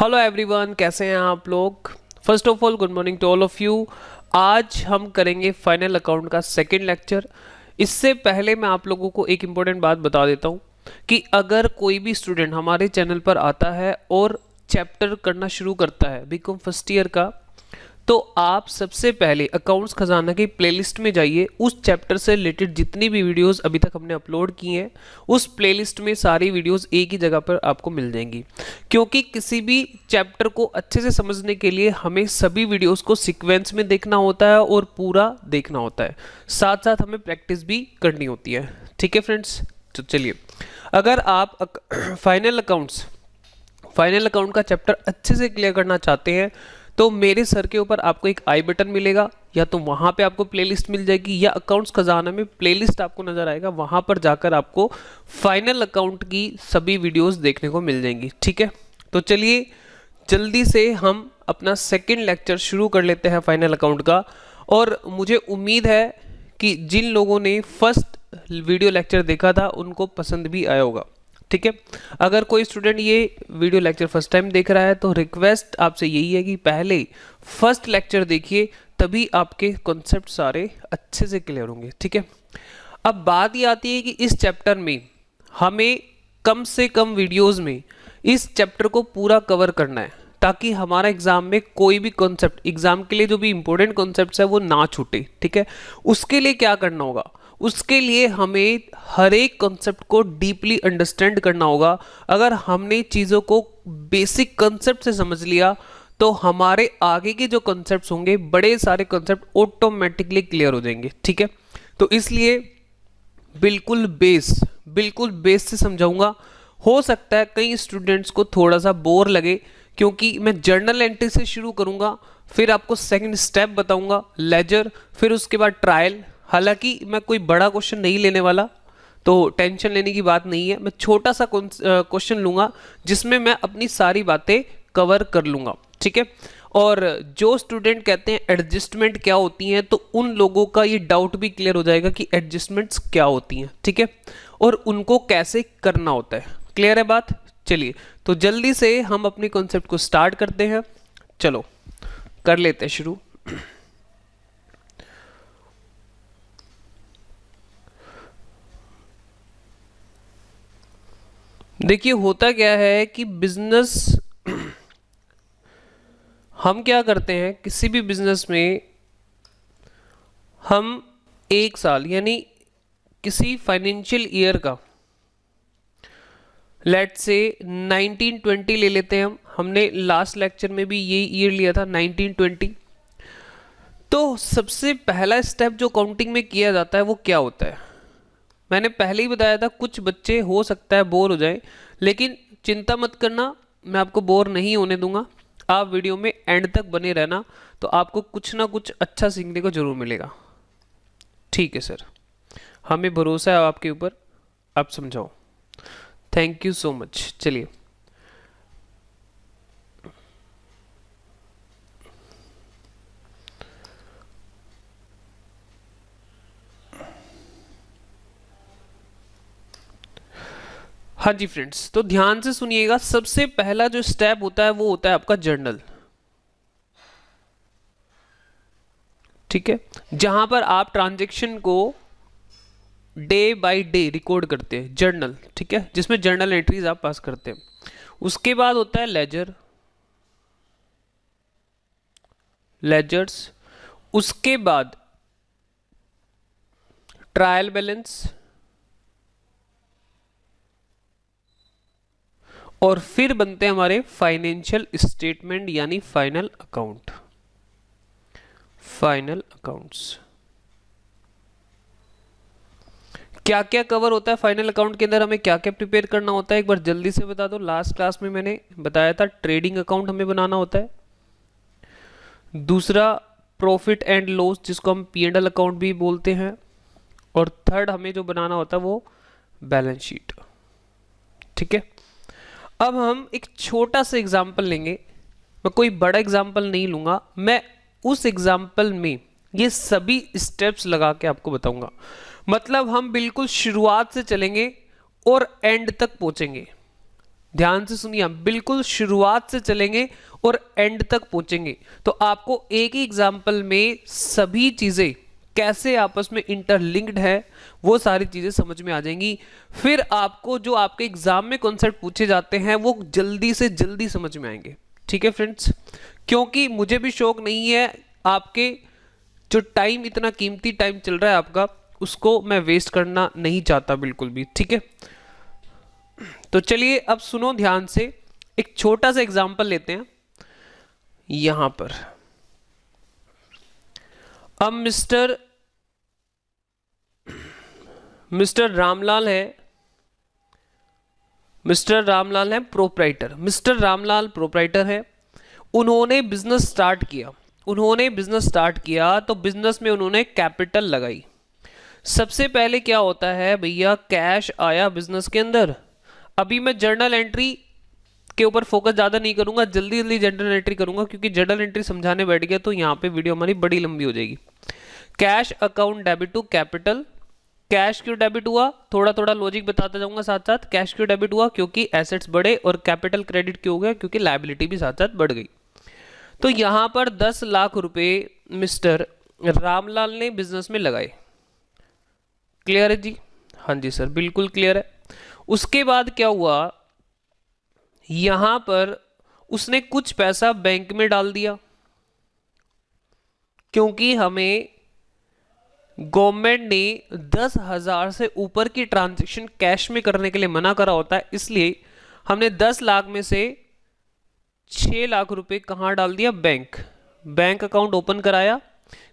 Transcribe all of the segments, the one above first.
Hello everyone, कैसे हैं आप लोग। First of all good morning to all of you. आज हम करेंगे फाइनल अकाउंट का सेकंड लेक्चर। इससे पहले मैं आप लोगों को एक इम्पोर्टेंट बात बता देता हूं कि अगर कोई भी स्टूडेंट हमारे चैनल पर आता है और चैप्टर करना शुरू करता है बीकॉम फर्स्ट ईयर का, तो आप सबसे पहले अकाउंट्स खजाना की प्लेलिस्ट में जाइए। उस चैप्टर से रिलेटेड जितनी भी वीडियोस अभी तक हमने अपलोड की हैं उस प्लेलिस्ट में सारी वीडियोस एक ही जगह पर आपको मिल जाएंगी, क्योंकि किसी भी चैप्टर को अच्छे से समझने के लिए हमें सभी वीडियोस को सीक्वेंस में देखना होता है और पूरा देखना होता है, साथ साथ हमें प्रैक्टिस भी करनी होती है। ठीक है फ्रेंड्स, तो चलिए, अगर आप फाइनल अकाउंट का चैप्टर अच्छे से क्लियर करना चाहते हैं तो मेरे सर के ऊपर आपको एक आई बटन मिलेगा, या तो वहां पे आपको प्लेलिस्ट मिल जाएगी या अकाउंट्स खजाना में प्लेलिस्ट आपको नजर आएगा, वहां पर जाकर आपको फाइनल अकाउंट की सभी वीडियोस देखने को मिल जाएंगी। ठीक है, तो चलिए जल्दी से हम अपना सेकंड लेक्चर शुरू कर लेते हैं फाइनल अकाउंट का। और मुझे उम्मीद है कि जिन लोगों ने फर्स्ट वीडियो लेक्चर देखा था उनको पसंद भी आया होगा। ठीक है, अगर कोई स्टूडेंट ये वीडियो लेक्चर फर्स्ट टाइम देख रहा है तो रिक्वेस्ट आपसे यही है कि पहले फर्स्ट लेक्चर देखिए, तभी आपके कॉन्सेप्ट सारे अच्छे से क्लियर होंगे। ठीक है, अब बात ये आती है कि इस चैप्टर में हमें कम से कम वीडियोस में इस चैप्टर को पूरा कवर करना है, ताकि हमारा एग्जाम में कोई भी कॉन्सेप्ट, एग्जाम के लिए जो भी इंपॉर्टेंट कॉन्सेप्ट्स है वो ना छूटे। ठीक है, उसके लिए क्या करना होगा, उसके लिए हमें हर एक कॉन्सेप्ट को डीपली अंडरस्टैंड करना होगा। अगर हमने चीज़ों को बेसिक कॉन्सेप्ट से समझ लिया तो हमारे आगे के जो कॉन्सेप्ट्स होंगे, बड़े सारे कॉन्सेप्ट ऑटोमेटिकली क्लियर हो जाएंगे। ठीक है, तो इसलिए बिल्कुल बेस से समझाऊंगा। हो सकता है कई स्टूडेंट्स को थोड़ा सा बोर लगे, क्योंकि मैं जर्नल एंट्री से शुरू करूंगा, फिर आपको सेकंड स्टेप बताऊंगा लेजर, फिर उसके बाद ट्रायल। हालांकि मैं कोई बड़ा क्वेश्चन नहीं लेने वाला, तो टेंशन लेने की बात नहीं है। मैं छोटा सा क्वेश्चन लूंगा जिसमें मैं अपनी सारी बातें कवर कर लूंगा। ठीक है, और जो स्टूडेंट कहते हैं एडजस्टमेंट क्या होती हैं, तो उन लोगों का ये डाउट भी क्लियर हो जाएगा कि एडजस्टमेंट्स क्या होती हैं। ठीक है, और उनको कैसे करना होता है। क्लियर है बात। चलिए, तो जल्दी से हम अपने कॉन्सेप्ट को स्टार्ट करते हैं। चलो कर लेते हैं शुरू। देखिए, होता क्या है कि बिजनेस, हम क्या करते हैं किसी भी बिजनेस में, हम एक साल यानी किसी फाइनेंशियल ईयर का लेट से 1920 ले लेते हैं। हमने लास्ट लेक्चर में भी ये ईयर लिया था 1920। तो सबसे पहला स्टेप जो काउंटिंग में किया जाता है वो क्या होता है, मैंने पहले ही बताया था। कुछ बच्चे हो सकता है बोर हो जाए, लेकिन चिंता मत करना, मैं आपको बोर नहीं होने दूंगा। आप वीडियो में एंड तक बने रहना, तो आपको कुछ ना कुछ अच्छा सीखने को जरूर मिलेगा। ठीक है सर, हमें भरोसा है आपके ऊपर, आप समझाओ। Thank you so much. चलिए, हाँ जी फ्रेंड्स, तो ध्यान से सुनिएगा। सबसे पहला जो स्टेप होता है वो होता है आपका जर्नल। ठीक है, जहां पर आप ट्रांजैक्शन को डे बाय डे रिकॉर्ड करते हैं, जर्नल। ठीक है, जिसमें जर्नल एंट्रीज आप पास करते हैं। उसके बाद होता है लेजर्स। उसके बाद ट्रायल बैलेंस, और फिर बनते हैं हमारे फाइनेंशियल स्टेटमेंट यानी फाइनल अकाउंट्स। क्या क्या कवर होता है फाइनल अकाउंट के अंदर, हमें क्या क्या प्रिपेयर करना होता है, एक बार जल्दी से बता दो। लास्ट क्लास में मैंने बताया था ट्रेडिंग अकाउंट हमें बनाना होता है। दूसरा प्रॉफिट एंड लॉस, जिसको हम P&L अकाउंट भी बोलते हैं। और थर्ड हमें जो बनाना होता है वो बैलेंस शीट। ठीक है, अब हम एक छोटा सा एग्जाम्पल लेंगे। मैं कोई बड़ा एग्जाम्पल नहीं लूंगा, मैं उस एग्जाम्पल में ये सभी स्टेप्स लगा के आपको बताऊंगा। मतलब हम बिल्कुल शुरुआत से चलेंगे और एंड तक पहुंचेंगे। ध्यान से सुनिए, हम बिल्कुल शुरुआत से चलेंगे और एंड तक पहुंचेंगे, तो आपको एक ही एग्जाम्पल में सभी चीजें कैसे आपस में इंटरलिंक्ड है वो सारी चीजें समझ में आ जाएंगी। फिर आपको जो आपके एग्जाम में कॉन्सेप्ट पूछे जाते हैं वो जल्दी से जल्दी समझ में आएंगे। ठीक है फ्रेंड्स, क्योंकि मुझे भी शौक नहीं है आपके जो टाइम, इतना कीमती टाइम चल रहा है आपका, उसको मैं वेस्ट करना नहीं चाहता बिल्कुल भी। ठीक है, तो चलिए अब सुनो ध्यान से, एक छोटा सा एग्जांपल लेते हैं। यहां पर अब मिस्टर रामलाल है, मिस्टर रामलाल है प्रोप्राइटर, मिस्टर रामलाल प्रोप्राइटर है। उन्होंने बिजनेस स्टार्ट किया, तो बिजनेस में उन्होंने कैपिटल लगाई। सबसे पहले क्या होता है भैया, कैश आया बिजनेस के अंदर। अभी मैं जर्नल एंट्री के ऊपर फोकस ज़्यादा नहीं करूंगा, जल्दी जल्दी जर्नल एंट्री करूंगा, क्योंकि जर्नल एंट्री समझाने बैठ गया तो यहाँ पे वीडियो हमारी बड़ी लंबी हो जाएगी। Cash account debit to capital. Cash क्यों डेबिट हुआ, थोड़ा थोड़ा लॉजिक बताता जाऊंगा साथ साथ। कैश क्यों डेबिट हुआ, क्योंकि एसेट्स बढ़े, और कैपिटल क्रेडिट क्यों हो गया, क्योंकि लायबिलिटी भी साथ साथ बढ़ गई। तो यहां पर 10 लाख रुपए मिस्टर रामलाल ने बिजनेस में लगाए। क्लियर है जी? हाँ जी सर, बिल्कुल क्लियर है। उसके बाद क्या हुआ, यहां पर उसने कुछ पैसा बैंक में डाल दिया, क्योंकि हमें गवर्नमेंट ने 10,000 से ऊपर की ट्रांजैक्शन कैश में करने के लिए मना करा होता है, इसलिए हमने 10 लाख में से 6 लाख रुपए कहां डाल दिया, बैंक अकाउंट ओपन कराया।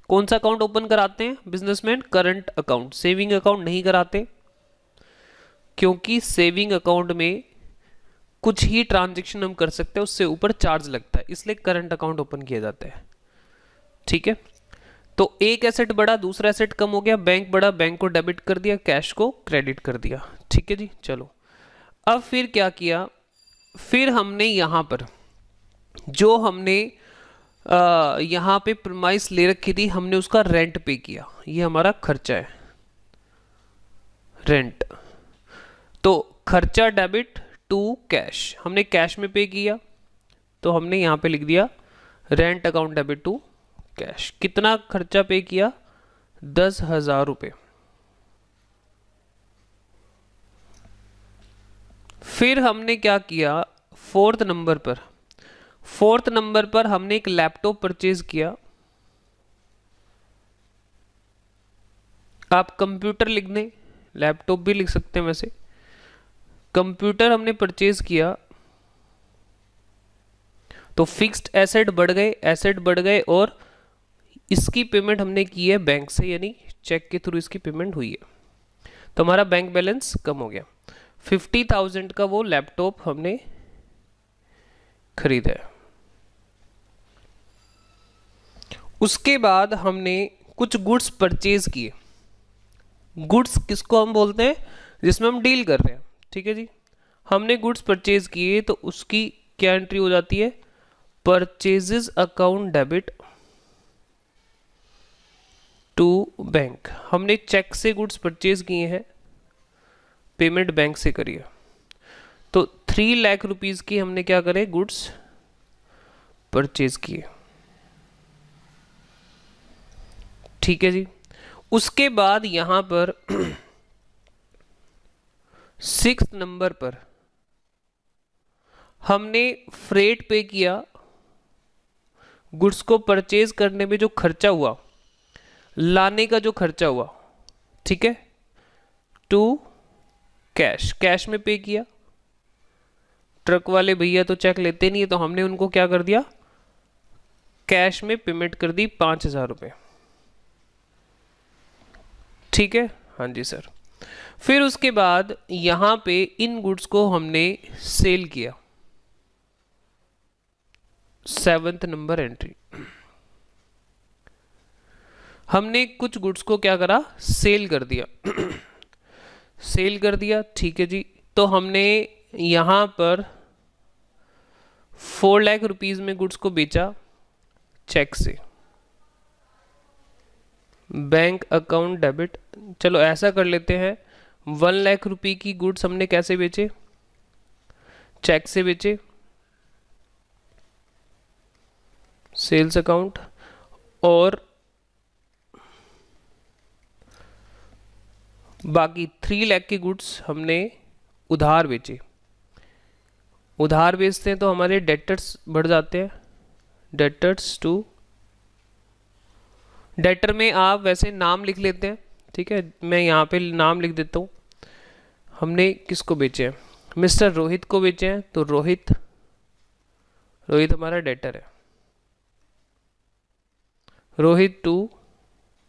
कौन सा अकाउंट ओपन कराते हैं businessman, current account, saving account नहीं कराते, क्योंकि सेविंग अकाउंट में कुछ ही ट्रांजैक्शन हम कर सकते हैं, उससे ऊपर चार्ज लगता है, इसलिए करंट अकाउंट ओपन किया जाता है। ठीक है, तो एक एसेट बढ़ा, दूसरा एसेट कम हो गया, बैंक बढ़ा, बैंक को डेबिट कर दिया, कैश को क्रेडिट कर दिया। ठीक है जी, चलो अब फिर क्या किया, फिर हमने यहां पर जो हमने यहां पे प्रीमाइस ले रखी थी, हमने उसका रेंट पे किया, ये हमारा खर्चा है, रेंट। तो खर्चा डेबिट टू कैश, हमने कैश में पे किया, तो हमने यहां पे लिख दिया rent account debit to cash. कितना खर्चा पे किया, 10,000 रुपए। फिर हमने क्या किया, फोर्थ नंबर पर हमने एक लैपटॉप परचेज किया। आप कंप्यूटर लिख दें, लैपटॉप भी लिख सकते हैं वैसे। कंप्यूटर हमने परचेज किया, तो फिक्स्ड एसेट बढ़ गए, और इसकी पेमेंट हमने की है बैंक से, यानी चेक के थ्रू इसकी पेमेंट हुई है, तो हमारा बैंक बैलेंस कम हो गया। 50,000 का वो लैपटॉप हमने खरीदा है। उसके बाद हमने कुछ गुड्स परचेज किए। गुड्स किसको हम बोलते हैं, जिसमें हम डील कर रहे हैं। ठीक है जी, हमने गुड्स परचेज किए, तो उसकी क्या एंट्री हो जाती है, purchases account debit to bank. हमने चेक से गुड्स परचेज किए हैं, पेमेंट बैंक से करिए, तो 3 लाख रुपीज की हमने क्या करे, गुड्स परचेज किए। ठीक है जी, उसके बाद यहां पर 6 नंबर पर हमने फ्रेट पे किया। गुड्स को परचेज करने में जो खर्चा हुआ, लाने का जो खर्चा हुआ, ठीक है, टू कैश में पे किया। ट्रक वाले भैया तो चेक लेते नहीं है, तो हमने उनको क्या कर दिया, कैश में पेमेंट कर दी 5,000 रुपए। ठीक है, हाँ जी सर। फिर उसके बाद यहां पे इन गुड्स को हमने सेल किया, 7th नंबर एंट्री। हमने कुछ गुड्स को क्या करा, सेल कर दिया सेल कर दिया। ठीक है जी, तो हमने यहां पर 4 लाख रुपीज में गुड्स को बेचा चेक से, बैंक अकाउंट डेबिट। चलो ऐसा कर लेते हैं, 1 लाख रुपए की गुड्स हमने कैसे बेचे, चेक से बेचे, सेल्स अकाउंट, और बाकी 3 लाख के गुड्स हमने उधार बेचे। उधार बेचते हैं तो हमारे डेटर्स बढ़ जाते हैं, डेटर्स टू, डेटर में आप वैसे नाम लिख लेते हैं, ठीक है, मैं यहाँ पे नाम लिख देता हूँ। हमने किसको बेचे हैं, मिस्टर रोहित को बेचे हैं, तो रोहित, रोहित हमारा डेटर है, रोहित टू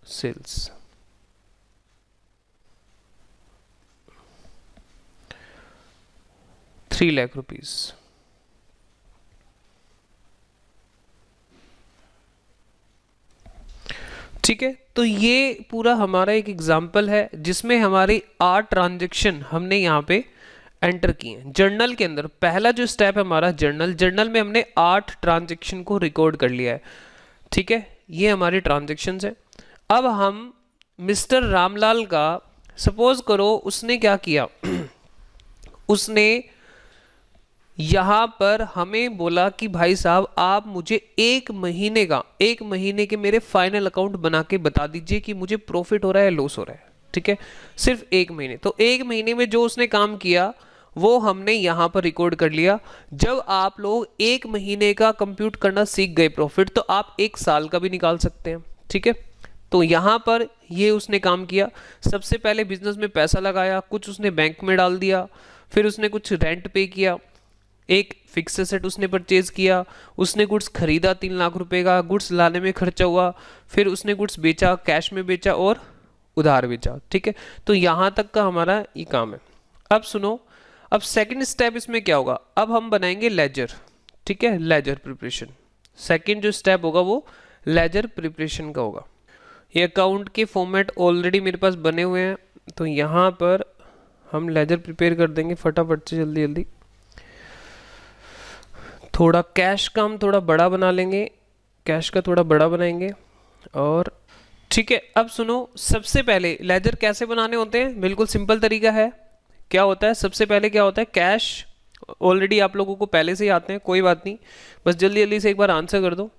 सेल्स। ₹3,00,000। ठीक है, तो ये पूरा हमारा एक एग्जाम्पल है जिसमें हमारी 8 ट्रांजेक्शन हमने यहाँ पे एंटर किए हैं। जर्नल के अंदर पहला जो स्टेप है हमारा जर्नल, जर्नल में हमने 8 ट्रांजेक्शन को रिकॉर्ड कर लिया है। ठीक है, ये हमारी ट्रांजेक्शन्स है। अब हम मिस्टर रामलाल का, सपोज करो उसने क्या किया उसने यहाँ पर हमें बोला कि भाई साहब आप मुझे एक महीने के मेरे फाइनल अकाउंट बना के बता दीजिए कि मुझे प्रॉफिट हो रहा है लॉस हो रहा है। ठीक है, सिर्फ 1 महीने। तो 1 महीने में जो उसने काम किया वो हमने यहाँ पर रिकॉर्ड कर लिया। जब आप लोग 1 महीने का कंप्यूट करना सीख गए प्रॉफिट, तो आप 1 साल का भी निकाल सकते हैं। ठीक है, तो यहाँ पर ये उसने काम किया। सबसे पहले बिजनेस में पैसा लगाया, कुछ उसने बैंक में डाल दिया, फिर उसने कुछ रेंट पे किया, एक फिक्स एसेट उसने परचेज किया, उसने गुड्स खरीदा 3 लाख रुपए का, गुड्स लाने में खर्चा हुआ, फिर उसने गुड्स बेचा, कैश में बेचा और उधार बेचा। ठीक है, तो यहाँ तक का हमारा ये काम है। अब सुनो, अब सेकंड स्टेप इसमें क्या होगा, अब हम बनाएंगे लेजर। ठीक है, लेजर प्रिपरेशन, सेकंड जो स्टेप होगा वो लेजर प्रिपरेशन का होगा। ये अकाउंट के फॉर्मेट ऑलरेडी मेरे पास बने हुए हैं, तो यहाँ पर हम लेजर प्रिपेयर कर देंगे फटाफट से, जल्दी जल्दी। थोड़ा कैश का हम थोड़ा बड़ा बना लेंगे, कैश का थोड़ा बड़ा बनाएंगे। और ठीक है, अब सुनो, सबसे पहले लेजर कैसे बनाने होते हैं, बिल्कुल सिंपल तरीका है। क्या होता है, सबसे पहले क्या होता है, कैश ऑलरेडी आप लोगों को पहले से ही आते हैं, कोई बात नहीं, बस जल्दी जल्दी से एक बार आंसर कर दो।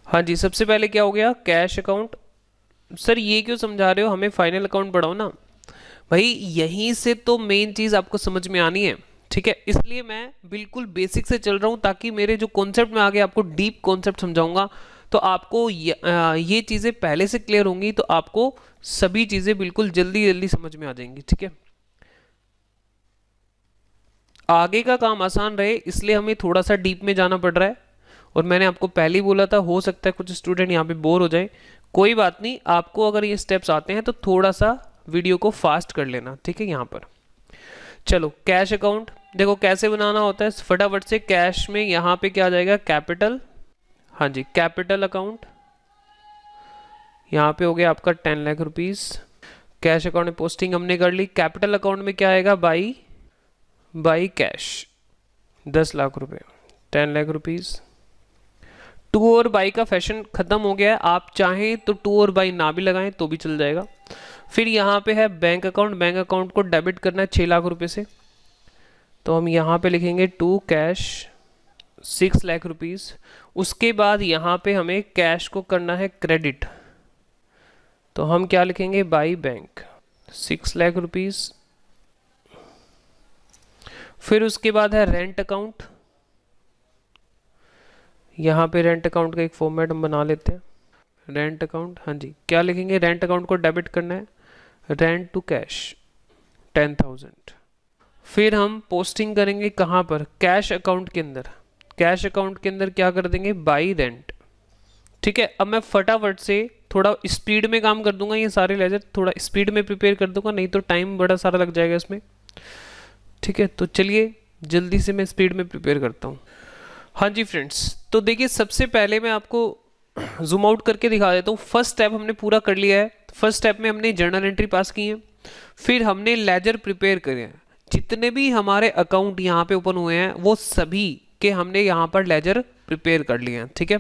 हाँ जी, सबसे पहले क्या हो गया, कैश अकाउंट। सर ये क्यों समझा रहे हो, हमें फाइनल अकाउंट पढ़ाओ ना भाई, यहीं से तो मेन चीज आपको समझ में आनी है। ठीक है, इसलिए मैं बिल्कुल बेसिक से चल रहा हूं, ताकि मेरे जो कॉन्सेप्ट में आगे आपको डीप कॉन्सेप्ट समझाऊंगा, तो आपको ये चीजें पहले से क्लियर होंगी, तो आपको सभी चीजें बिल्कुल जल्दी जल्दी समझ में आ जाएंगी। ठीक है, आगे का काम आसान रहे इसलिए हमें थोड़ा सा डीप में जाना पड़ रहा है। और मैंने आपको पहले ही बोला था, हो सकता है कुछ स्टूडेंट यहाँ पे बोर हो जाए, कोई बात नहीं, आपको अगर ये स्टेप्स आते हैं तो थोड़ा सा वीडियो को फास्ट कर लेना। ठीक है, यहाँ पर चलो, कैश अकाउंट देखो कैसे बनाना होता है फटाफट से। कैश में यहाँ पे क्या आ जाएगा, कैपिटल, हाँ जी, कैपिटल अकाउंट, यहाँ पे हो गया आपका 10 लाख रुपीज। कैश अकाउंट में पोस्टिंग हमने कर ली। कैपिटल अकाउंट में क्या आएगा, बाई कैश 10 लाख रुपए, 10 लाख रुपीज। टू और बाई का फैशन खत्म हो गया है, आप चाहें तो टू और बाई ना भी लगाएं तो भी चल जाएगा। फिर यहाँ पे है बैंक अकाउंट, बैंक अकाउंट को डेबिट करना है 6 लाख रुपए से, तो हम यहाँ पे लिखेंगे टू कैश 6 लाख रुपीस। उसके बाद यहाँ पे हमें कैश को करना है क्रेडिट, तो हम क्या लिखेंगे, बाई बैंक 6 लाख रुपीस। फिर उसके बाद है रेंट अकाउंट, यहाँ पे रेंट अकाउंट का एक फॉर्मेट हम बना लेते हैं, रेंट अकाउंट, हाँ जी, क्या लिखेंगे, रेंट अकाउंट को डेबिट करना है, रेंट टू कैश 10,000। फिर हम पोस्टिंग करेंगे कहाँ पर, कैश अकाउंट के अंदर, कैश अकाउंट के अंदर क्या कर देंगे, बाई रेंट। ठीक है, अब मैं फटाफट से थोड़ा स्पीड में काम कर दूंगा, ये सारे लेजर थोड़ा स्पीड में प्रिपेयर कर दूंगा, नहीं तो टाइम बड़ा सारा लग जाएगा इसमें। ठीक है, तो चलिए जल्दी से मैं स्पीड में प्रिपेयर करता हूँ। हाँ जी फ्रेंड्स, तो देखिए सबसे पहले मैं आपको जूम आउट करके दिखा देता हूँ। फर्स्ट स्टेप हमने पूरा कर लिया है। फर्स्ट स्टेप में हमने जर्नल एंट्री पास की है, फिर हमने लेजर प्रिपेयर करे हैं। जितने भी हमारे अकाउंट यहाँ पे ओपन हुए हैं वो सभी के हमने यहाँ पर लेजर प्रिपेयर कर लिए हैं। ठीक है,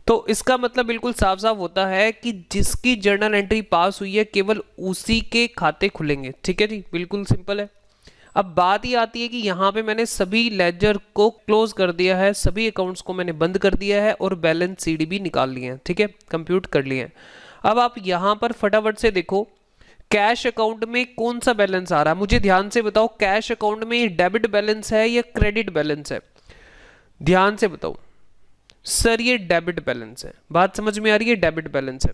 तो इसका मतलब बिल्कुल साफ साफ होता है कि जिसकी जर्नल एंट्री पास हुई है केवल उसी के खाते खुलेंगे। ठीक है जी, बिल्कुल सिंपल है। अब बात ये आती है कि यहाँ पे मैंने सभी लेजर को क्लोज कर दिया है, सभी अकाउंट्स को मैंने बंद कर दिया है और बैलेंस सीडी भी निकाल लिए हैं। ठीक है, कंप्यूट कर लिए हैं। अब आप यहाँ पर फटाफट से देखो कैश अकाउंट में कौन सा बैलेंस आ रहा है, मुझे ध्यान से बताओ कैश अकाउंट में ये डेबिट बैलेंस है या क्रेडिट बैलेंस है, ध्यान से बताओ। सर ये डेबिट बैलेंस है, बात समझ में आ रही है, डेबिट बैलेंस है।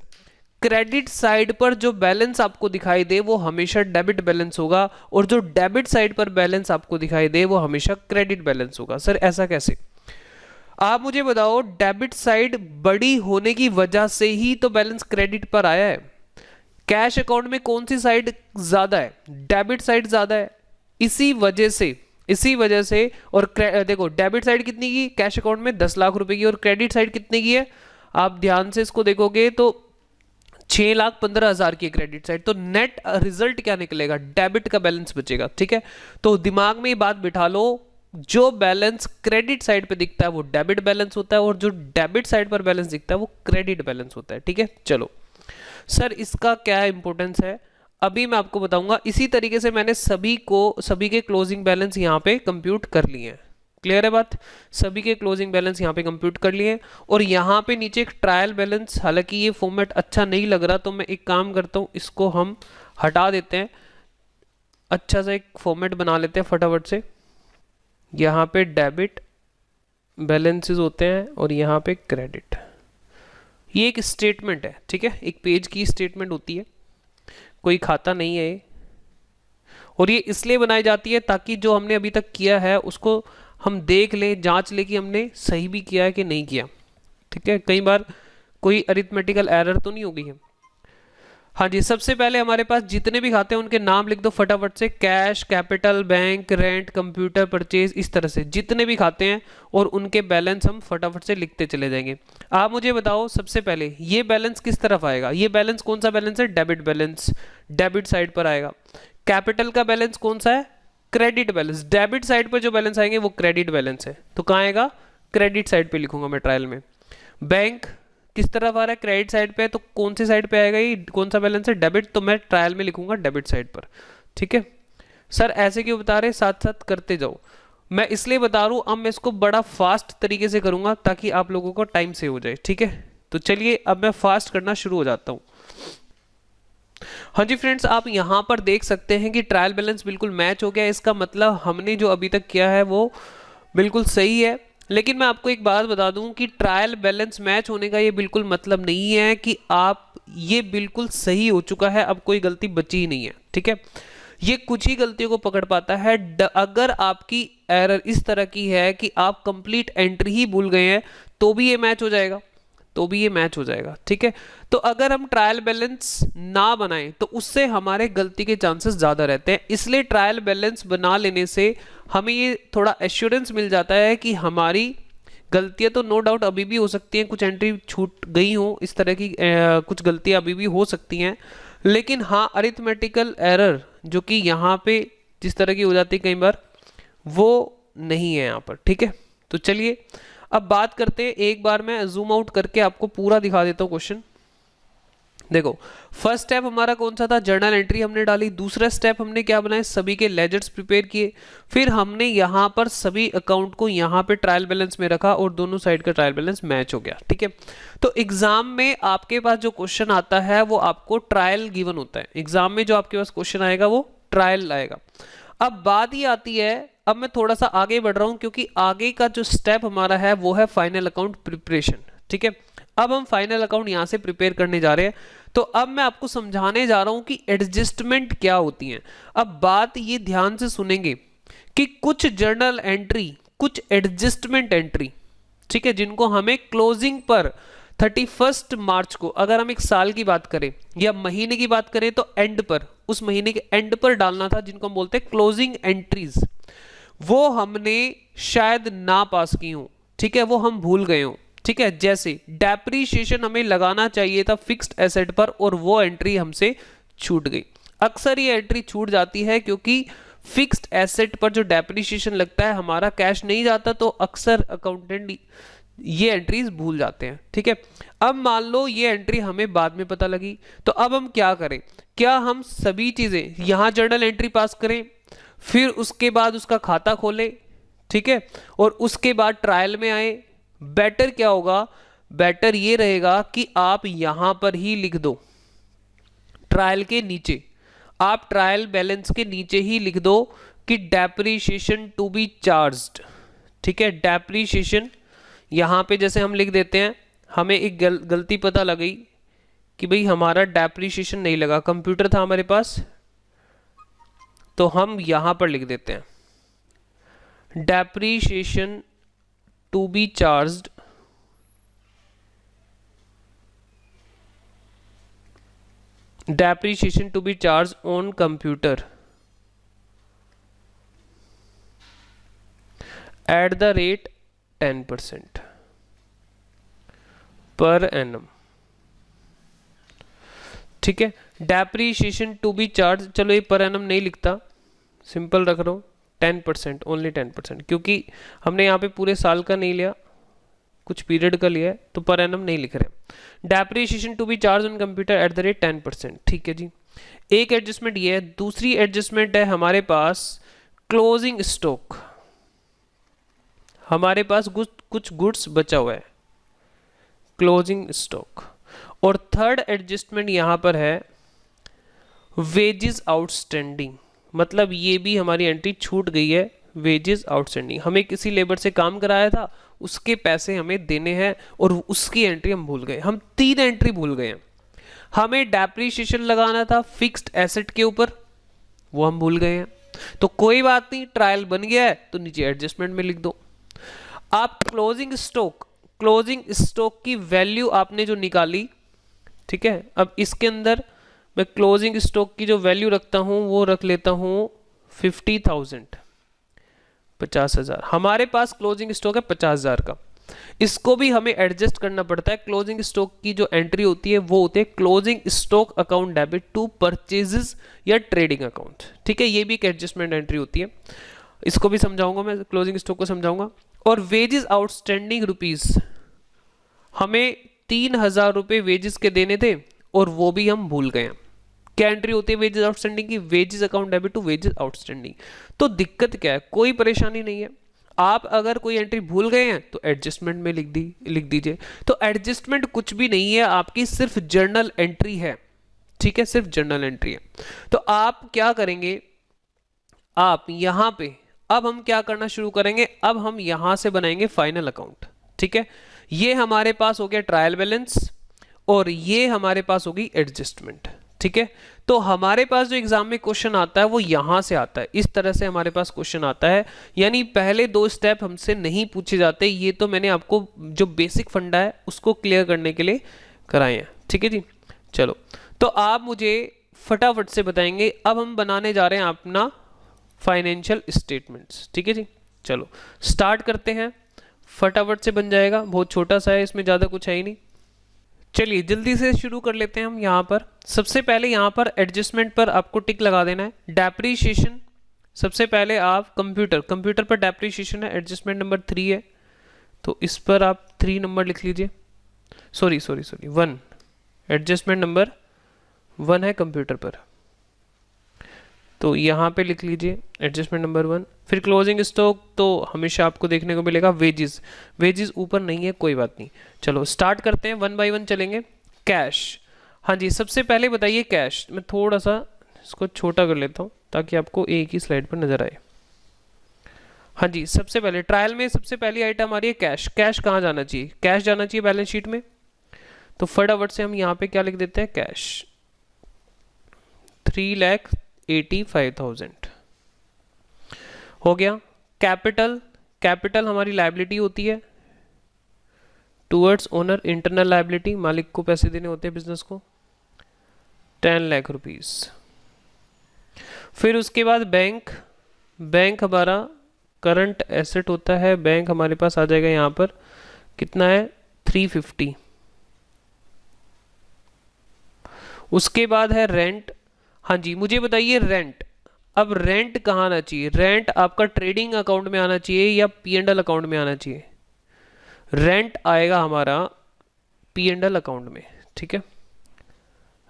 क्रेडिट साइड पर जो बैलेंस आपको दिखाई दे वो हमेशा डेबिट बैलेंस होगा और जो डेबिट साइड पर बैलेंस आपको दिखाई दे वो हमेशा क्रेडिट बैलेंस होगा। सर ऐसा कैसे, आप मुझे बताओ। डेबिट साइड बड़ी होने की वजह से ही तो बैलेंस क्रेडिट पर आया है। कैश अकाउंट में कौन सी साइड ज्यादा है, डेबिट साइड ज्यादा है, इसी वजह से और देखो डेबिट साइड कितनी की कैश अकाउंट में 10 लाख रुपए की और क्रेडिट साइड कितने की है, आप ध्यान से इसको देखोगे तो 6,15,000 की क्रेडिट साइड। तो नेट रिजल्ट क्या निकलेगा, डेबिट का बैलेंस बचेगा। ठीक है, तो दिमाग में ये बात बिठा लो, जो बैलेंस क्रेडिट साइड पे दिखता है वो डेबिट बैलेंस होता है और जो डेबिट साइड पर बैलेंस दिखता है वो क्रेडिट बैलेंस होता है। ठीक है, चलो सर इसका क्या इंपॉर्टेंस है अभी मैं आपको बताऊंगा। इसी तरीके से मैंने सभी के क्लोजिंग बैलेंस यहाँ पे कंप्यूट कर लिए हैं। क्लियर है बात, सभी के क्लोजिंग बैलेंस यहाँ पे कंप्यूट कर लिए और यहाँ पे नीचे एक ट्रायल बैलेंस, हालांकि ये फॉर्मेट अच्छा नहीं लग रहा तो मैं एक काम करता हूँ इसको हम हटा देते हैं, अच्छा सा एक फॉर्मेट बना लेते हैं फटाफट से। यहाँ पे डेबिट बैलेंसेस होते हैं और यहाँ पे क्रेडिट, ये एक स्टेटमेंट है। ठीक है, एक पेज की स्टेटमेंट होती है, कोई खाता नहीं है और ये इसलिए बनाई जाती है ताकि जो हमने अभी तक किया है उसको हम देख लें, जांच लें कि हमने सही भी किया है कि नहीं किया। ठीक है, कई बार कोई अरिथमेटिकल एरर तो नहीं होगी है। हाँ जी, सबसे पहले हमारे पास जितने भी खाते हैं उनके नाम लिख दो फटाफट से, cash, capital, bank, rent, computer, purchase, इस तरह से जितने भी खाते हैं और उनके बैलेंस हम फटाफट से लिखते चले जाएंगे। आप मुझे बताओ सबसे पहले ये बैलेंस किस तरफ आएगा, ये बैलेंस कौन सा बैलेंस है, डेबिट बैलेंस, डेबिट साइड पर आएगा। कैपिटल का बैलेंस कौन सा है, क्रेडिट बैलेंस, डेबिट साइड पर जो बैलेंस आएंगे वो क्रेडिट बैलेंस है, तो कहाँ आएगा, क्रेडिट साइड पे लिखूंगा मैं ट्रायल में। बैंक किस तरफ आ रहा है, क्रेडिट साइड पे, तो कौन सी साइड पे आएगा, ये कौन सा बैलेंस है, डेबिट, तो मैं ट्रायल में लिखूंगा डेबिट साइड पर। ठीक है सर, ऐसे क्यों बता रहे, साथ साथ करते जाओ। मैं इसलिए बता रहा हूं, अब मैं इसको बड़ा फास्ट तरीके से करूंगा ताकि आप लोगों को टाइम सेव हो जाए। ठीक है, तो चलिए अब मैं फास्ट करना शुरू हो जाता हूं। हाँ जी फ्रेंड्स, आप यहां पर देख सकते हैं कि ट्रायल बैलेंस बिल्कुल मैच हो गया। इसका मतलब हमने जो अभी तक किया है वो बिल्कुल सही है। लेकिन मैं आपको एक बात बता दूं कि ट्रायल बैलेंस मैच होने का ये बिल्कुल मतलब नहीं है कि आप ये बिल्कुल सही हो चुका है, अब कोई गलती बची ही नहीं है। ठीक है, ये कुछ ही गलतियों को पकड़ पाता है। अगर आपकी एरर इस तरह की है कि आप कंप्लीट एंट्री ही भूल गए हैं तो भी ये मैच हो जाएगा, तो भी ये मैच हो जाएगा। ठीक है, तो अगर हम ट्रायल बैलेंस ना बनाएं तो उससे हमारे गलती के चांसेस ज्यादा रहते हैं। इसलिए ट्रायल बैलेंस बना लेने से हमें ये थोड़ा एश्योरेंस मिल जाता है कि हमारी गलतियां तो नो डाउट अभी भी हो सकती हैं, कुछ एंट्री छूट गई हो, इस तरह की कुछ गलतियां अभी भी हो सकती हैं, लेकिन हाँ अरिथमेटिकल एरर जो कि यहाँ पे जिस तरह की हो जाती है कई बार, वो नहीं है यहाँ पर। ठीक है, तो चलिए अब बात करते हैं, एक बार मैं जूम आउट करके आपको पूरा दिखा देता हूँ क्वेश्चन। देखो फर्स्ट स्टेप हमारा कौन सा था, जर्नल एंट्री हमने डाली। दूसरा स्टेप हमने क्या बनाया, सभी के लेजर्स प्रिपेयर किए। फिर हमने यहाँ पर सभी अकाउंट को यहाँ पे ट्रायल बैलेंस में रखा और दोनों साइड का ट्रायल बैलेंस मैच हो गया। ठीक है, तो एग्जाम में आपके पास जो क्वेश्चन आता है वो आपको ट्रायल गिवन होता है। एग्जाम में जो आपके पास क्वेश्चन आएगा वो ट्रायल आएगा। अब बात ही आती है, अब मैं थोड़ा सा आगे बढ़ रहा हूं क्योंकि आगे का जो स्टेप हमारा है वो है फाइनल अकाउंट प्रिपरेशन। ठीक है, अब हम फाइनल अकाउंट यहां से प्रिपेयर करने जा रहे हैं। तो अब मैं आपको समझाने जा रहा हूं कि एडजस्टमेंट क्या होती हैं। अब बात ये ध्यान से सुनेंगे कि कुछ जर्नल एंट्री, कुछ एडजस्टमेंट एंट्री, ठीक है, जिनको हमें क्लोजिंग पर 31 मार्च को, अगर हम एक साल की बात करें या महीने की बात करें तो एंड पर, उस महीने के एंड पर डालना था, जिनको हम बोलते हैं क्लोजिंग एंट्रीज, वो हमने शायद ना पास की हो। ठीक है, वो हम भूल गए हो। ठीक है, जैसे डेप्रीशिएशन हमें लगाना चाहिए था फिक्स्ड एसेट पर और वो एंट्री हमसे छूट गई। अक्सर ये एंट्री छूट जाती है क्योंकि फिक्स्ड एसेट पर जो डेप्रीशिएशन लगता है हमारा कैश नहीं जाता, तो अक्सर अकाउंटेंट ये एंट्रीज भूल जाते हैं, ठीक है। अब मान लो ये एंट्री हमें बाद में पता लगी, तो अब हम क्या करें, क्या हम सभी चीजें यहां जर्नल एंट्री पास करें, फिर उसके बाद उसका खाता खोलें, ठीक है, और उसके बाद ट्रायल में आए? बेटर क्या होगा, बेटर ये रहेगा कि आप यहां पर ही लिख दो, ट्रायल के नीचे, आप ट्रायल बैलेंस के नीचे ही लिख दो कि डेप्रीशिएशन टू बी चार्ज्ड, ठीक है। डेप्रीशिएशन यहां पे जैसे हम लिख देते हैं, हमें एक गलती पता लगी कि भाई हमारा डेप्रीशिएशन नहीं लगा, कंप्यूटर था हमारे पास, तो हम यहां पर लिख देते हैं depreciation to be charged depreciation to be charged on computer at the rate 10% per annum, ठीक है। डेप्रीशिएशन टू बी चार्ज, चलो ये पर एनम नहीं लिखता, सिंपल रख रहा हूँ 10%, ओनली 10%, क्योंकि हमने यहाँ पे पूरे साल का नहीं लिया, कुछ पीरियड का लिया है, तो पर एनम नहीं लिख रहे। Depreciation to be charge on computer at the rate 10%, ठीक है जी। एक एडजस्टमेंट ये है। दूसरी एडजस्टमेंट है हमारे पास क्लोजिंग स्टॉक, हमारे पास कुछ गुड्स बचा हुआ है, क्लोजिंग स्टॉक। और थर्ड एडजस्टमेंट यहां पर है वेजेस आउटस्टैंडिंग, मतलब ये भी हमारी एंट्री छूट गई है, वेजेस आउटस्टैंडिंग, हमें किसी लेबर से काम कराया था, उसके पैसे हमें देने हैं और उसकी एंट्री हम भूल गए, हम 3 एंट्री भूल गए हैं। हमें डेप्रीशिएशन लगाना था फिक्स्ड एसेट के ऊपर, वो हम भूल गए हैं, तो कोई बात नहीं, ट्रायल बन गया है तो नीचे एडजस्टमेंट में लिख दो। आप क्लोजिंग स्टॉक की वैल्यू आपने जो निकाली, ठीक है, अब इसके अंदर मैं क्लोजिंग स्टॉक की जो वैल्यू रखता हूं वो रख लेता हूं 50,000, 50,000। हमारे पास क्लोजिंग स्टॉक है 50,000 का, इसको भी हमें एडजस्ट करना पड़ता है। क्लोजिंग स्टॉक की जो एंट्री होती है वो होती है closing stock account debit to purchases या ट्रेडिंग अकाउंट, ठीक है, ये भी एक एडजस्टमेंट एंट्री होती है, इसको भी समझाऊंगा मैं, क्लोजिंग स्टॉक को समझाऊंगा। और वेजेस आउटस्टैंडिंग रुपीज, हमें 3,000 रुपए वेजेस के देने थे और वो भी हम भूल गए हैं। क्या एंट्री होती है वेजेस आउटस्टैंडिंग की, wages account debit to wages outstanding. तो दिक्कत क्या है, कोई परेशानी नहीं है, आप अगर कोई एंट्री भूल गए हैं तो एडजस्टमेंट में लिख दीजिए। तो एडजस्टमेंट कुछ भी नहीं है आपकी, सिर्फ जर्नल एंट्री है, ठीक है, सिर्फ जर्नल एंट्री है। तो आप क्या करेंगे, आप यहां पे अब हम क्या करना शुरू करेंगे, अब हम यहां से बनाएंगे फाइनल अकाउंट, ठीक है। ये हमारे पास हो गया ट्रायल बैलेंस और ये हमारे पास होगी एडजस्टमेंट, ठीक है। तो हमारे पास जो एग्जाम में क्वेश्चन आता है वो यहां से आता है, इस तरह से हमारे पास क्वेश्चन आता है, यानी पहले 2 स्टेप हमसे नहीं पूछे जाते। ये तो मैंने आपको जो बेसिक फंडा है उसको क्लियर करने के लिए कराए हैं, ठीक है जी। चलो, तो आप मुझे फटाफट से बताएंगे, अब हम बनाने जा रहे हैं अपना फाइनेंशियल स्टेटमेंट्स, ठीक है जी। चलो स्टार्ट करते हैं, फटाफट से बन जाएगा, बहुत छोटा सा है, इसमें ज़्यादा कुछ है ही नहीं। चलिए जल्दी से शुरू कर लेते हैं हम। यहाँ पर सबसे पहले यहाँ पर एडजस्टमेंट पर आपको टिक लगा देना है। डेप्रीशिएशन, सबसे पहले आप कंप्यूटर पर डेप्रीशिएशन है, एडजस्टमेंट नंबर 3 है, तो इस पर आप 3 नंबर लिख लीजिए, सॉरी 1, एडजस्टमेंट नंबर 1 है कंप्यूटर पर, तो यहाँ पे लिख लीजिए एडजस्टमेंट नंबर 1। फिर क्लोजिंग स्टॉक तो हमेशा आपको देखने को मिलेगा, वेजेस ऊपर नहीं है, कोई बात नहीं। चलो स्टार्ट करते हैं, 1 बाय 1 चलेंगे। कैश, हाँ जी, सबसे पहले बताइए कैश, मैं थोड़ा सा इसको छोटा कर लेता हूँ ताकि आपको एक ही स्लाइड पर नजर आए। हाँ जी, सबसे पहले ट्रायल में सबसे पहली आइटम आ रही है कैश। कैश कहाँ जाना चाहिए, कैश जाना चाहिए बैलेंस शीट में, तो फटाफट से हम यहाँ पे क्या लिख देते हैं, कैश 3,85,000 हो गया। कैपिटल हमारी लायबिलिटी होती है टूवर्ड्स ओनर, इंटरनल लायबिलिटी, मालिक को पैसे देने होते हैं बिजनेस को, 10 लाख रुपीस। फिर उसके बाद बैंक हमारा करंट एसेट होता है, बैंक हमारे पास आ जाएगा यहाँ पर, कितना है 350। उसके बाद है रेंट, हाँ जी मुझे बताइए रेंट, अब रेंट कहाँ आना चाहिए, रेंट आपका ट्रेडिंग अकाउंट में आना चाहिए या P&L अकाउंट में आना चाहिए, रेंट आएगा हमारा पी एंड एल अकाउंट में, ठीक है,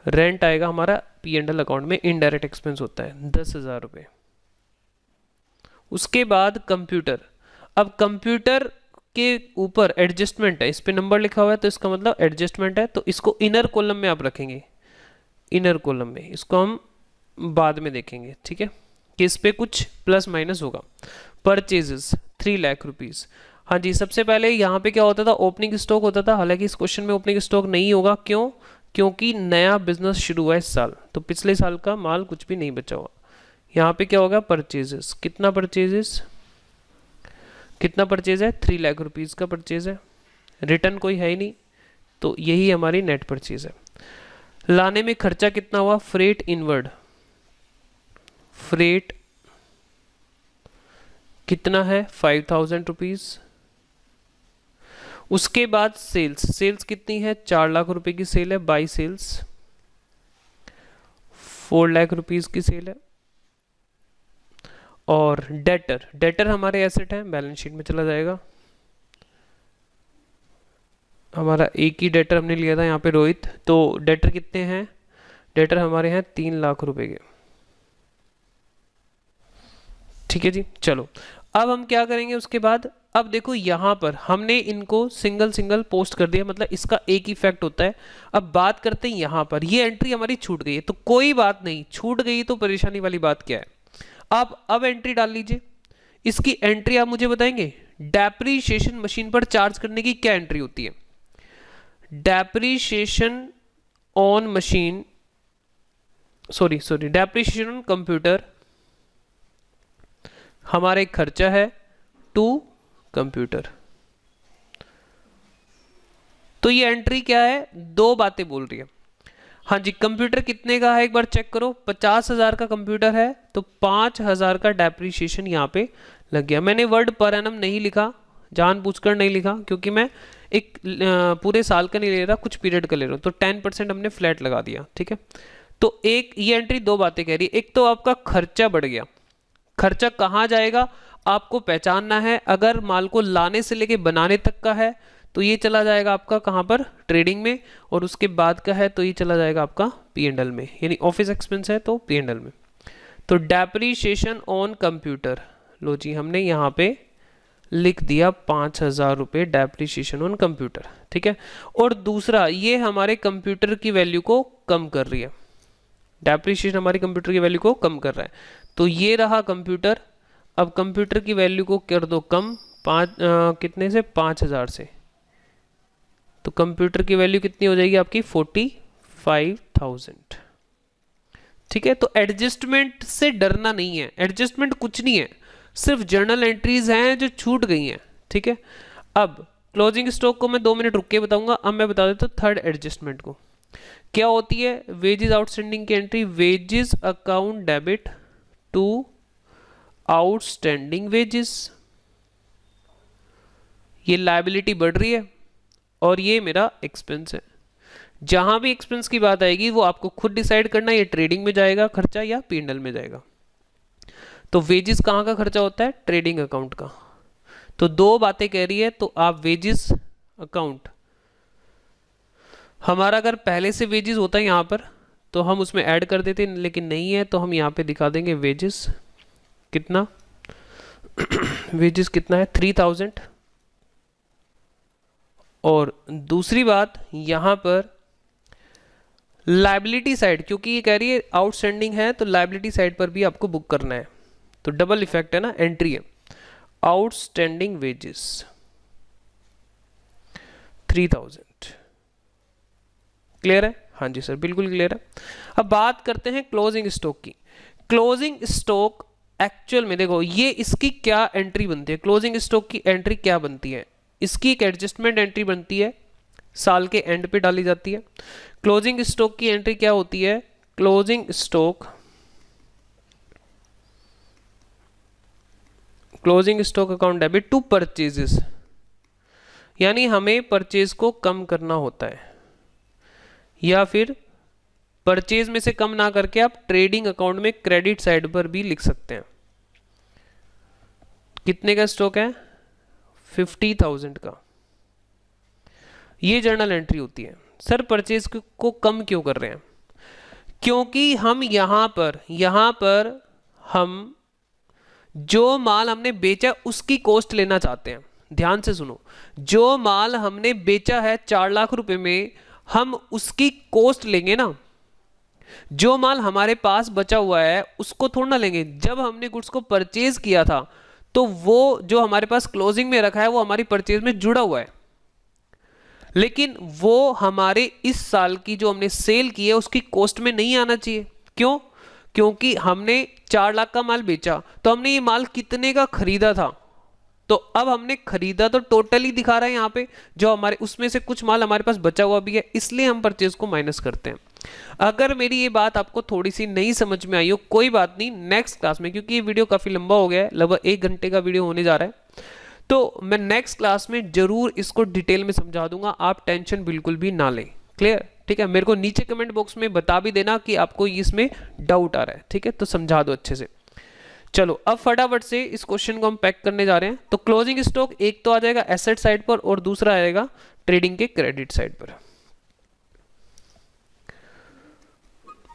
रेंट आएगा हमारा पी एंड एल अकाउंट में, इनडायरेक्ट एक्सपेंस होता है 10,000 रुपये। उसके बाद कंप्यूटर, अब कंप्यूटर के ऊपर एडजस्टमेंट है, इस पे नंबर लिखा हुआ है तो इसका मतलब एडजस्टमेंट है, तो इसको इनर कॉलम में आप रखेंगे, इनर कॉलम में, इसको हम बाद में देखेंगे, ठीक है, कि इस पे कुछ प्लस माइनस होगा। Purchases 3 lakh rupees. हाँ जी, सबसे पहले यहाँ पे क्या होता था, ओपनिंग स्टॉक होता था, हालांकि इस क्वेश्चन में ओपनिंग स्टॉक नहीं होगा, क्यों, क्योंकि नया बिजनेस शुरू हुआ इस साल, तो पिछले साल का माल कुछ भी नहीं बचा हुआ। यहाँ पे क्या होगा, परचेजेस, कितना परचेजेस, कितना परचेज है, 3 लाख रुपीज़ का परचेज है, रिटर्न कोई है ही नहीं, तो यही हमारी नेट परचेज है। लाने में खर्चा कितना हुआ, फ्रेट इनवर्ड, फ्रेट कितना है 5,000 रुपीज़। उसके बाद सेल्स, सेल्स कितनी है, 4 लाख रुपए की सेल है, बाई सेल्स 4 लाख रुपीज़ की सेल है। और डेटर, डेटर हमारे एसेट हैं, बैलेंस शीट में चला जाएगा, हमारा एक ही डेटर हमने लिया था यहाँ पे रोहित, तो डेटर कितने हैं, डेटर हमारे हैं 3 लाख रुपए के, ठीक है जी। चलो अब हम क्या करेंगे उसके बाद, अब देखो यहाँ पर हमने इनको सिंगल सिंगल पोस्ट कर दिया, मतलब इसका एक ही इफेक्ट होता है। अब बात करते हैं यहाँ पर, ये एंट्री हमारी छूट गई है, तो कोई बात नहीं, छूट गई तो परेशानी वाली बात क्या है। आप अब एंट्री डाल लीजिए, इसकी एंट्री आप मुझे बताएंगे, डेप्रीशिएशन मशीन पर चार्ज करने की क्या एंट्री होती है। Depreciation on machine, sorry depreciation on computer हमारा एक खर्चा है टू कंप्यूटर। तो ये एंट्री क्या है, दो बातें बोल रही है। हाँ जी, कंप्यूटर कितने का है एक बार चेक करो, 50,000 का कंप्यूटर है, तो 5,000 का डेप्रीशिएशन यहाँ पे लग गया। मैंने वर्ड पर एनम नहीं लिखा, जानबूझकर नहीं लिखा, क्योंकि मैं एक पूरे साल का नहीं ले रहा, कुछ पीरियड का ले रहा हूँ, तो 10% हमने फ्लैट लगा दिया, ठीक है। तो एक ये एंट्री दो बातें कह रही है, एक तो आपका खर्चा बढ़ गया, खर्चा कहाँ जाएगा आपको पहचानना है। अगर माल को लाने से लेके बनाने तक का है तो ये चला जाएगा आपका कहाँ पर, ट्रेडिंग में, और उसके बाद का है तो ये चला जाएगा आपका पी एंड एल में, यानी ऑफिस एक्सपेंस है तो पी एंड एल में। तो डेप्रीशिएशन ऑन कंप्यूटर, लो जी हमने यहाँ पे लिख दिया 5,000 रुपये डेप्रीशिएशन ऑन कंप्यूटर, ठीक है। और दूसरा, ये हमारे कंप्यूटर की वैल्यू को कम कर रही है, डेप्रीशिएशन हमारी कंप्यूटर की वैल्यू को कम कर रहा है, तो ये रहा कंप्यूटर। अब कंप्यूटर की वैल्यू को कर दो कम, कितने से, 5,000 से, तो कंप्यूटर की वैल्यू कितनी हो जाएगी आपकी, 45,000, ठीक है। तो एडजस्टमेंट से डरना नहीं है, एडजस्टमेंट कुछ नहीं है, सिर्फ जर्नल एंट्रीज हैं जो छूट गई हैं, ठीक है। अब क्लोजिंग स्टॉक को मैं 2 मिनट रुक के बताऊंगा, अब मैं बता देता हूँ थर्ड एडजस्टमेंट को क्या होती है। वेजेस आउटस्टैंडिंग की entry, wages account debit to outstanding wages, ये लायबिलिटी बढ़ रही है और ये मेरा एक्सपेंस है। जहां भी एक्सपेंस की बात आएगी वो आपको खुद डिसाइड करना है, ये ट्रेडिंग में जाएगा खर्चा या पी&एल में जाएगा। तो वेजेस कहाँ का खर्चा होता है, ट्रेडिंग अकाउंट का। तो दो बातें कह रही है, तो आप वेजेस अकाउंट, हमारा अगर पहले से वेजेस होता है यहाँ पर तो हम उसमें ऐड कर देते, लेकिन नहीं है तो हम यहाँ पे दिखा देंगे वेजेस कितना वेजेस कितना है 3,000। और दूसरी बात यहाँ पर लायबिलिटी साइड, क्योंकि ये कह रही है आउटस्टैंडिंग है तो लायबिलिटी साइड पर भी आपको बुक करना है, तो डबल इफेक्ट है ना, एंट्री है आउटस्टैंडिंग वेजेस 3,000। क्लियर है, हाँ जी सर बिल्कुल क्लियर है। अब बात करते हैं क्लोजिंग स्टॉक की। क्लोजिंग स्टॉक एक्चुअल में देखो ये इसकी क्या एंट्री बनती है, क्लोजिंग स्टॉक की एंट्री क्या बनती है, इसकी एक एडजस्टमेंट एंट्री बनती है, साल के एंड पे डाली जाती है। क्लोजिंग स्टॉक की एंट्री क्या होती है, closing stock account debit to purchases, यानी हमें परचेज को कम करना होता है, या फिर परचेज में से कम ना करके आप ट्रेडिंग अकाउंट में क्रेडिट साइड पर भी लिख सकते हैं। कितने का स्टॉक है, 50,000 का, ये जर्नल एंट्री होती है। सर परचेज को कम क्यों कर रहे हैं? क्योंकि हम यहाँ पर हम जो माल हमने बेचा उसकी कॉस्ट लेना चाहते हैं। ध्यान से सुनो, जो माल हमने बेचा है 4 लाख रुपए में, हम उसकी कॉस्ट लेंगे ना। जो माल हमारे पास बचा हुआ है उसको थोड़ा ना लेंगे। जब हमने गुड्स को परचेज किया था तो वो जो हमारे पास क्लोजिंग में रखा है वो हमारी परचेज में जुड़ा हुआ है, लेकिन वो हमारे इस साल की जो हमने सेल की है उसकी कॉस्ट में नहीं आना चाहिए। क्यों? क्योंकि हमने 4 लाख का माल बेचा, तो हमने ये माल कितने का खरीदा था, तो अब हमने खरीदा तो टोटली दिखा रहा है यहाँ पे, जो हमारे उसमें से कुछ माल हमारे पास बचा हुआ भी है, इसलिए हम परचेज को माइनस करते हैं। अगर मेरी ये बात आपको थोड़ी सी नहीं समझ में आई हो, कोई बात नहीं, नेक्स्ट क्लास में, क्योंकि ये वीडियो काफी लंबा हो गया है, लगभग 1 घंटे का वीडियो होने जा रहा है, तो मैं नेक्स्ट क्लास में जरूर इसको डिटेल में समझा दूंगा। आप टेंशन बिल्कुल भी ना लें। क्लियर? ठीक है, मेरे को नीचे कमेंट बॉक्स में बता भी देना कि आपको इसमें डाउट आ रहा है। ठीक है, तो समझा दो अच्छे से। चलो अब फटाफट से इस क्वेश्चन को हम पैक करने जा रहे हैं। तो क्लोजिंग स्टॉक एक तो आ जाएगा एसेट साइड पर और दूसरा आएगा ट्रेडिंग के क्रेडिट साइड पर।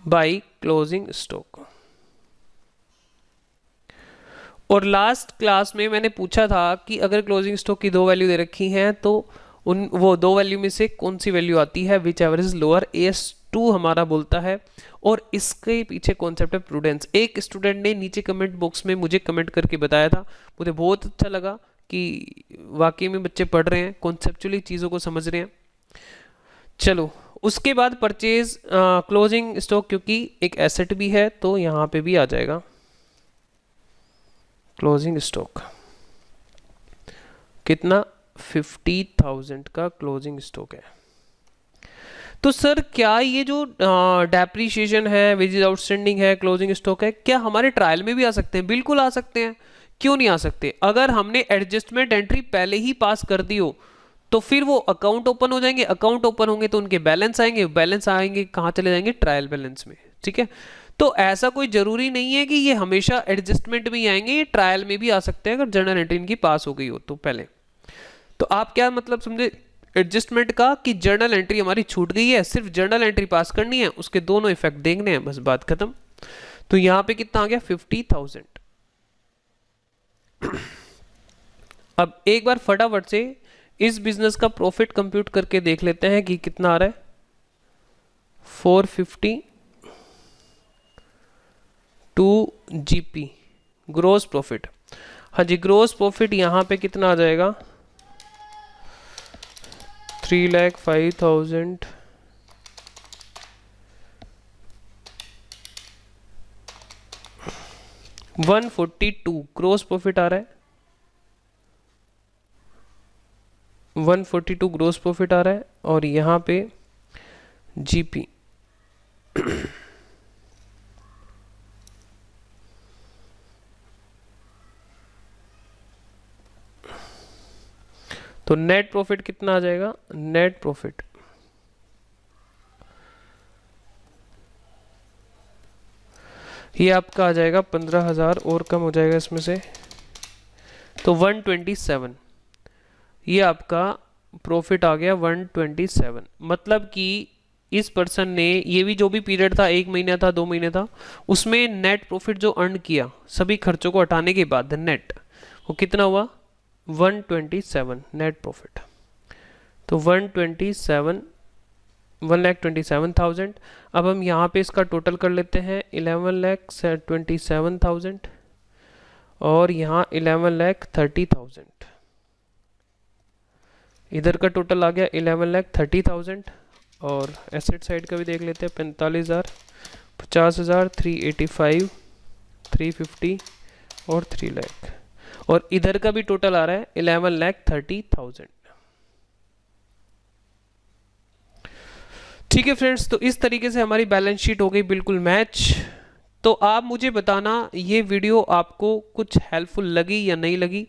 By closing stock. और लास्ट क्लास में मैंने पूछा था कि अगर क्लोजिंग स्टॉक की 2 वैल्यू दे रखी हैं तो वो 2 वैल्यू में से कौन सी वैल्यू आती है, which ever is lower, AS2 हमारा बोलता है। और इसके पीछे कॉन्सेप्ट है प्रूडेंस। एक स्टूडेंट ने नीचे कमेंट बॉक्स में मुझे कमेंट करके बताया था, मुझे बहुत अच्छा लगा कि वाकई में बच्चे पढ़ रहे हैं, कॉन्सेप्चुअली चीज़ों को समझ रहे हैं। चलो उसके बाद परचेज क्लोजिंग स्टॉक, क्योंकि एक एसेट भी है तो यहाँ पे भी आ जाएगा क्लोजिंग स्टॉक। कितना? 50,000 का क्लोजिंग स्टॉक है। तो सर क्या ये जो डेप्रीशिएशन है, वेजेस आउटस्टैंडिंग है, क्लोजिंग स्टॉक है, क्या हमारे ट्रायल में भी आ सकते हैं? बिल्कुल आ सकते हैं, क्यों नहीं आ सकते? अगर हमने एडजस्टमेंट एंट्री पहले ही पास कर दी हो तो फिर वो अकाउंट ओपन हो जाएंगे, अकाउंट ओपन होंगे तो उनके बैलेंस आएंगे, बैलेंस आएंगे कहाँ चले जाएंगे? ट्रायल बैलेंस में। ठीक है, तो ऐसा कोई जरूरी नहीं है कि ये हमेशा एडजस्टमेंट में ही आएंगे, ये ट्रायल में भी आ सकते हैं अगर जर्नल एंट्री इनकी पास हो गई हो तो पहले। तो आप क्या मतलब समझे एडजस्टमेंट का, कि जर्नल एंट्री हमारी छूट गई है, सिर्फ जर्नल एंट्री पास करनी है, उसके दोनों इफेक्ट देखने हैं, बस बात खत्म। तो यहां पे कितना आ गया? 50,000। अब एक बार फटाफट से इस बिजनेस का प्रॉफिट कंप्यूट करके देख लेते हैं कि कितना आ रहा है। 450 टू GP ग्रोस प्रॉफिट। हाँ जी, ग्रोस प्रॉफिट यहाँ पे कितना आ जाएगा? 3,05,000 142 ग्रोस प्रॉफिट आ रहा है। 142 ग्रोस प्रॉफिट आ रहा है और यहाँ पे GP तो नेट प्रॉफिट कितना आ जाएगा? नेट प्रॉफिट ये आपका आ जाएगा 15,000 और कम हो जाएगा इसमें से, तो 127। ये आपका प्रॉफिट आ गया 127। मतलब कि इस पर्सन ने ये भी जो भी पीरियड था, 1 महीना था, 2 महीने था, उसमें नेट प्रॉफिट जो अर्न किया सभी खर्चों को हटाने के बाद नेट, वो कितना हुआ? 127 नेट प्रॉफिट। तो 1,27,000। अब हम यहाँ पे इसका टोटल कर लेते हैं, 11,27,000 और यहाँ 11,30,000। इधर का टोटल आ गया 11,30,000 और एसेट साइड का भी देख लेते हैं, 45,000, 50,000, 385, 350 और 3 लाख। और इधर का भी टोटल आ रहा है 11,30,000। ठीक है फ्रेंड्स, तो इस तरीके से हमारी बैलेंस शीट हो गई बिल्कुल मैच। तो आप मुझे बताना ये वीडियो आपको कुछ हेल्पफुल लगी या नहीं लगी।